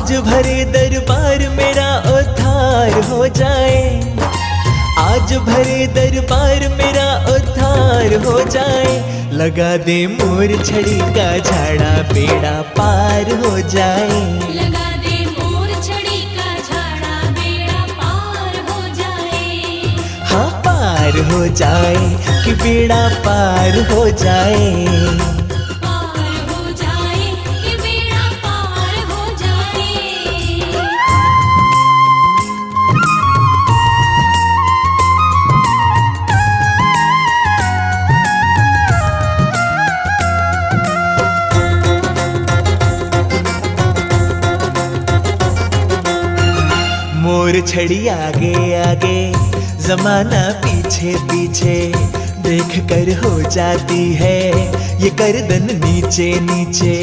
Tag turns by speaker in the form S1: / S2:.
S1: आज भरे दरबार मेरा उद्धार हो जाए, आज भरे दरबार मेरा उद्धार हो जाए। लगा दे मोर छड़ी का झाड़ा बेड़ा पार हो जाए,
S2: लगा दे मोर छड़ी का झाड़ा बेड़ा पार हो जाए।
S1: हाँ पार हो जाए कि बेड़ा पार हो जाए,
S2: पार हो जाए कि बेड़ा पार हो जाए।
S1: मोर छड़ी आगे आगे जमाना पीछे पीछे, देख कर हो जाती है ये गर्दन नीचे नीचे।